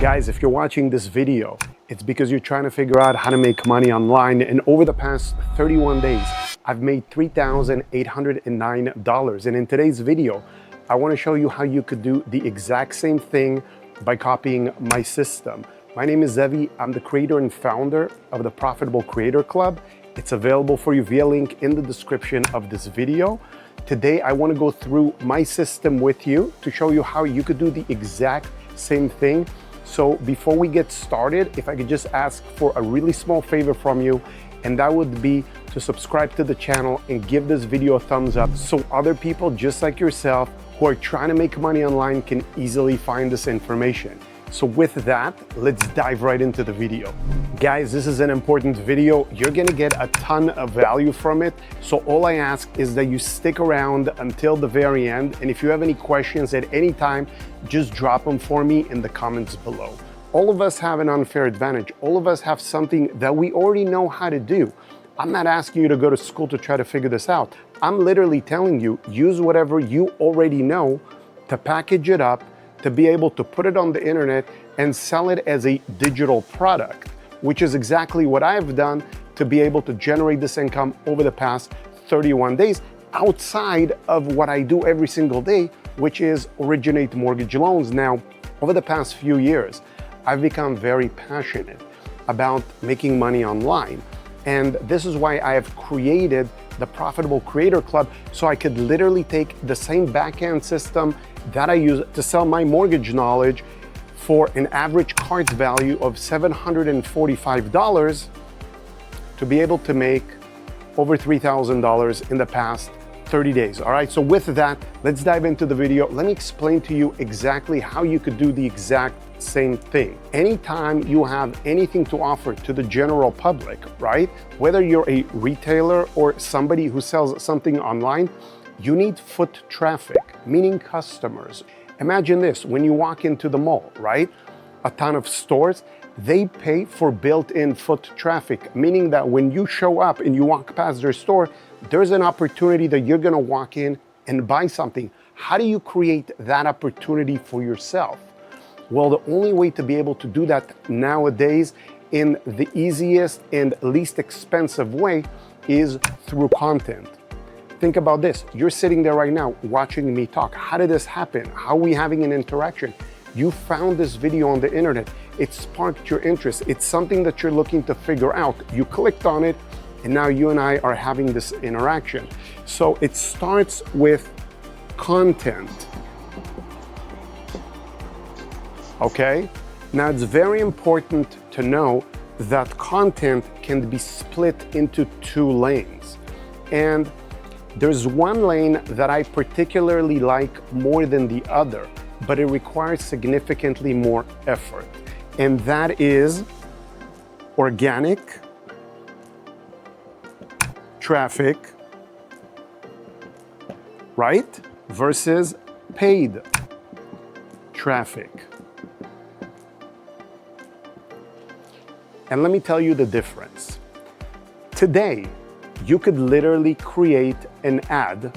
Guys, if you're watching this video, it's because you're trying to figure out how to make money online. And over the past 31 days, I've made $3,809. And in today's video, I want to show you how you could do the exact same thing by copying my system. My name is Zevi. I'm the creator and founder of the Profitable Creator Club. It's available for you via link in the description of this video. Today, I want to go through my system with you to show you how you could do the exact same thing. So before we get started, if I could just ask for a really small favor from you, and that would be to subscribe to the channel and give this video a thumbs up so other people just like yourself who are trying to make money online can easily find this information. So with that, let's dive right into the video. Guys, this is an important video. You're gonna get a ton of value from it. So all I ask is that you stick around until the very end. And if you have any questions at any time, just drop them for me in the comments below. All of us have an unfair advantage. All of us have something that we already know how to do. I'm not asking you to go to school to try to figure this out. I'm literally telling you, use whatever you already know to package it up, to be able to put it on the internet and sell it as a digital product, which is exactly what I've done to be able to generate this income over the past 31 days outside of what I do every single day, which is originate mortgage loans. Now, over the past few years, I've become very passionate about making money online. And this is why I have created the Profitable Creator Club, so I could literally take the same backend system that I use to sell my mortgage knowledge for an average cards value of $745 to be able to make over $3,000 in the past 30 days. All right, so with that, let's dive into the video. Let me explain to you exactly how you could do the exact same thing. Anytime you have anything to offer to the general public, right? Whether you're a retailer or somebody who sells something online, you need foot traffic, meaning customers. Imagine this, when you walk into the mall, right? A ton of stores, they pay for built-in foot traffic, meaning that when you show up and you walk past their store, there's an opportunity that you're gonna walk in and buy something. How do you create that opportunity for yourself? Well, the only way to be able to do that nowadays in the easiest and least expensive way is through content. Think about this. You're sitting there right now watching me talk. How did this happen? How are we having an interaction? You found this video on the internet. It sparked your interest. It's something that you're looking to figure out. You clicked on it, and now you and I are having this interaction. So it starts with content. Okay? Now it's very important to know that content can be split into two lanes. And there's one lane that I particularly like more than the other, but it requires significantly more effort. And that is organic traffic, right? Versus paid traffic. And let me tell you the difference. Today, you could literally create an ad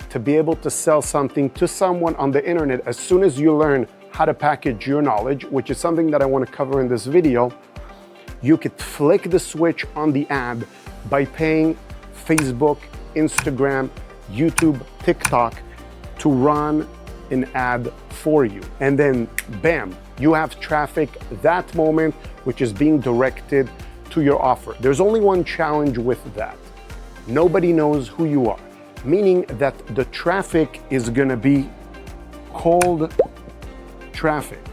to be able to sell something to someone on the internet as soon as you learn how to package your knowledge, which is something that I want to cover in this video. You could flick the switch on the ad by paying Facebook, Instagram, YouTube, TikTok to run an ad for you. And then bam, you have traffic that moment, which is being directed to your offer. There's only one challenge with that. Nobody knows who you are, meaning that the traffic is gonna be cold traffic.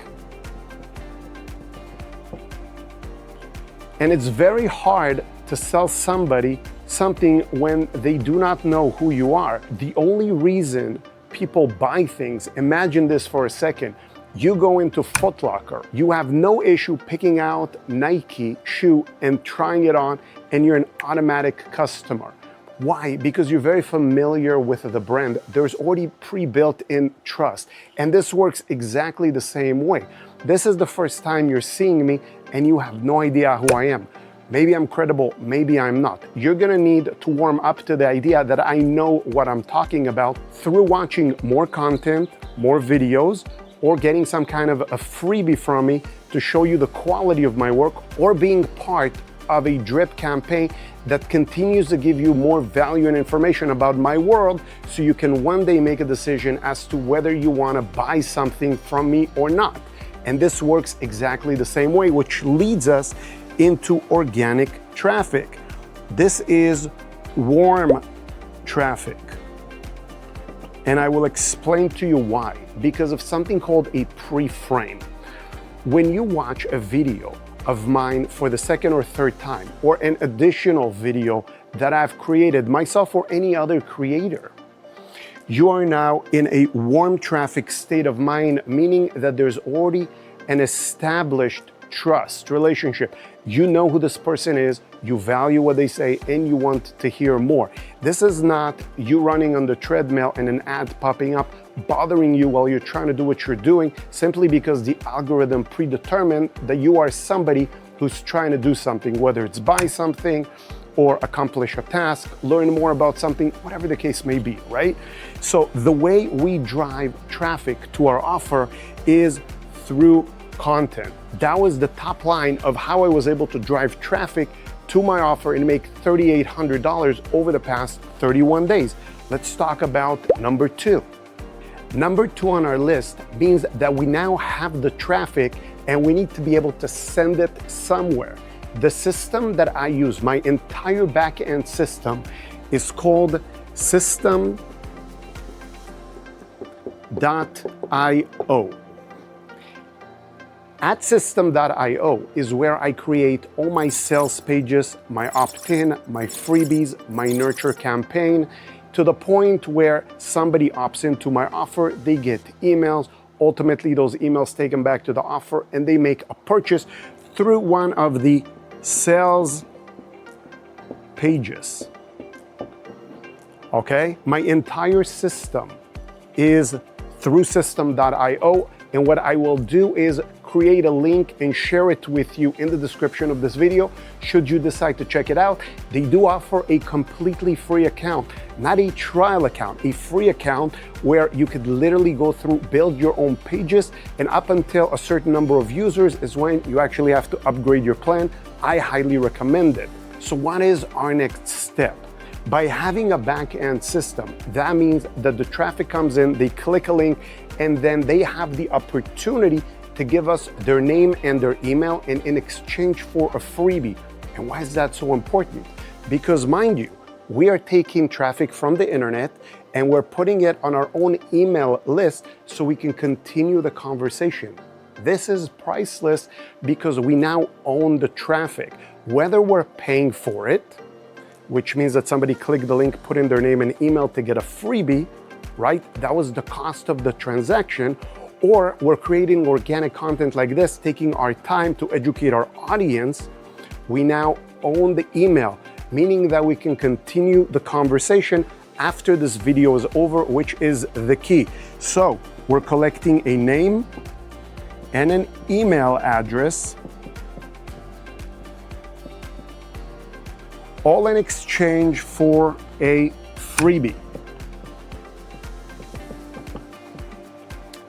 And it's very hard to sell somebody something when they do not know who you are. The only reason people buy things, imagine this for a second. You go into Foot Locker, you have no issue picking out Nike shoe and trying it on, and you're an automatic customer. Why? Because you're very familiar with the brand. There's already pre-built in trust. And this works exactly the same way. This is the first time you're seeing me and you have no idea who I am. Maybe I'm credible, maybe I'm not. You're gonna need to warm up to the idea that I know what I'm talking about through watching more content, more videos, or getting some kind of a freebie from me to to show you the quality of my work or being part of a drip campaign that continues to give you more value and information about my world so you can one day make a decision as to whether you want to buy something from me or not. And this works exactly the same way, which leads us into organic traffic. This is warm traffic. And I will explain to you why. Because of something called a pre-frame. When you watch a video of mine for the second or third time, or an additional video that I've created myself or any other creator, you are now in a warm traffic state of mind, meaning that there's already an established trust relationship. You know who this person is, you value what they say, and you want to hear more. This is not you running on the treadmill and an ad popping up, bothering you while you're trying to do what you're doing, simply because the algorithm predetermined that you are somebody who's trying to do something, whether it's buy something or accomplish a task, learn more about something, whatever the case may be, right? So the way we drive traffic to our offer is through content. That was the top line of how I was able to drive traffic to my offer and make $3,800 over the past 31 days. Let's talk about number two. Number two on our list means that we now have the traffic and we need to be able to send it somewhere. The system that I use, my entire back-end system, is called System.io. At System.io is where I create all my sales pages, my opt-in, my freebies, my nurture campaign, to the point where somebody opts into my offer, they get emails, ultimately those emails take them back to the offer and they make a purchase through one of the sales pages. Okay? My entire system is through System.io, and what I will do is create a link and share it with you in the description of this video should you decide to check it out. They do offer a completely free account, not a trial account, a free account where you could literally go through, build your own pages, and up until a certain number of users is when you actually have to upgrade your plan. I highly recommend it. So what is our next step? By having a back-end system, that means that the traffic comes in, they click a link, and then they have the opportunity to give us their name and their email, and in exchange for a freebie. And why is that so important? Because mind you, we are taking traffic from the internet and we're putting it on our own email list so we can continue the conversation. This is priceless because we now own the traffic, whether we're paying for it, which means that somebody clicked the link, put in their name and email to get a freebie, right? That was the cost of the transaction. Or we're creating organic content like this, taking our time to educate our audience. We now own the email, meaning that we can continue the conversation after this video is over, which is the key. So we're collecting a name and an email address, all in exchange for a freebie.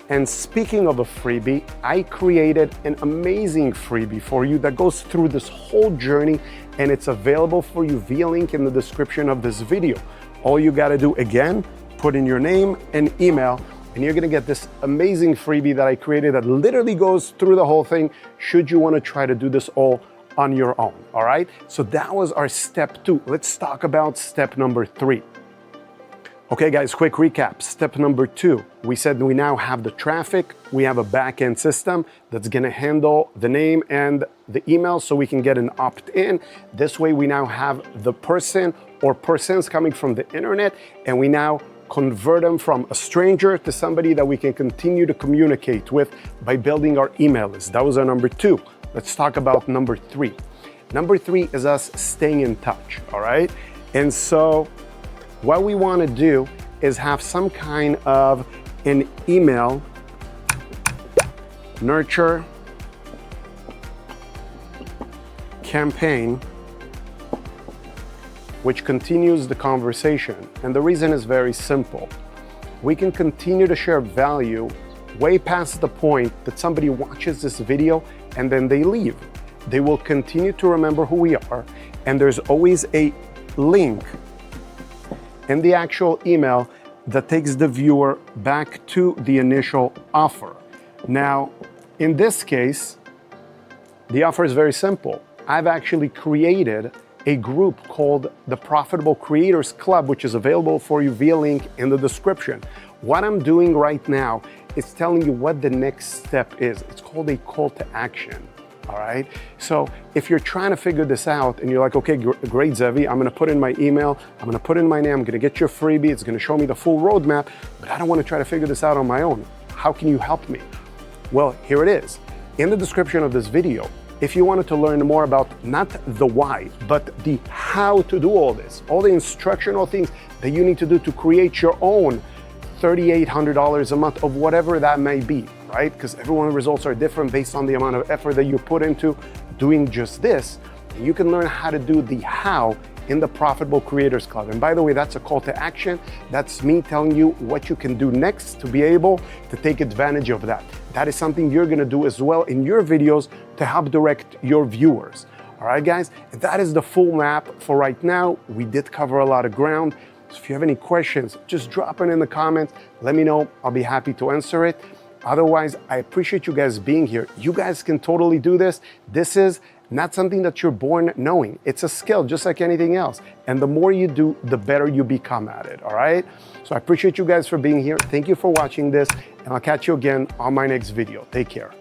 And speaking of a freebie, I created an amazing freebie for you that goes through this whole journey, and it's available for you via link in the description of this video. All you gotta do, again, put in your name and email, and you're gonna get this amazing freebie that I created that literally goes through the whole thing should you wanna try to do this all on your own, all right? So that was our step two. Let's talk about step number three. Okay guys, quick recap. Step number two, we said we now have the traffic, we have a back-end system that's gonna handle the name and the email so we can get an opt-in. This way we now have the person or persons coming from the internet, and we now convert them from a stranger to somebody that we can continue to communicate with by building our email list. That was our number two. Let's talk about number three. Number three is us staying in touch, all right? And so what we want to do is have some kind of an email nurture campaign which continues the conversation. And the reason is very simple. We can continue to share value way past the point that somebody watches this video and then they leave. They will continue to remember who we are, and there's always a link in the actual email that takes the viewer back to the initial offer. Now, in this case, the offer is very simple. I've actually created a group called the Profitable Creators Club, which is available for you via link in the description. What I'm doing right now is telling you what the next step is. It's called a call to action. All right. So if you're trying to figure this out and you're like, okay, great, Zevi, I'm going to put in my email, I'm going to put in my name, I'm going to get your freebie, it's going to show me the full roadmap, but I don't want to try to figure this out on my own. How can you help me? Well, here it is. In the description of this video, if you wanted to learn more about not the why, but the how to do all this, all the instructional things that you need to do to create your own $3,800 a month of whatever that may be, right? Because everyone's results are different based on the amount of effort that you put into doing just this. And you can learn how to do the how in the Profitable Creators Club. And by the way, that's a call to action. That's me telling you what you can do next to be able to take advantage of that. That is something you're gonna do as well in your videos to help direct your viewers. All right, guys, that is the full map for right now. We did cover a lot of ground. So if you have any questions, just drop it in the comments. Let me know. I'll be happy to answer it. Otherwise, I appreciate you guys being here. You guys can totally do this. This is not something that you're born knowing. It's a skill, just like anything else. And the more you do, the better you become at it, all right? So I appreciate you guys for being here. Thank you for watching this, and I'll catch you again on my next video. Take care.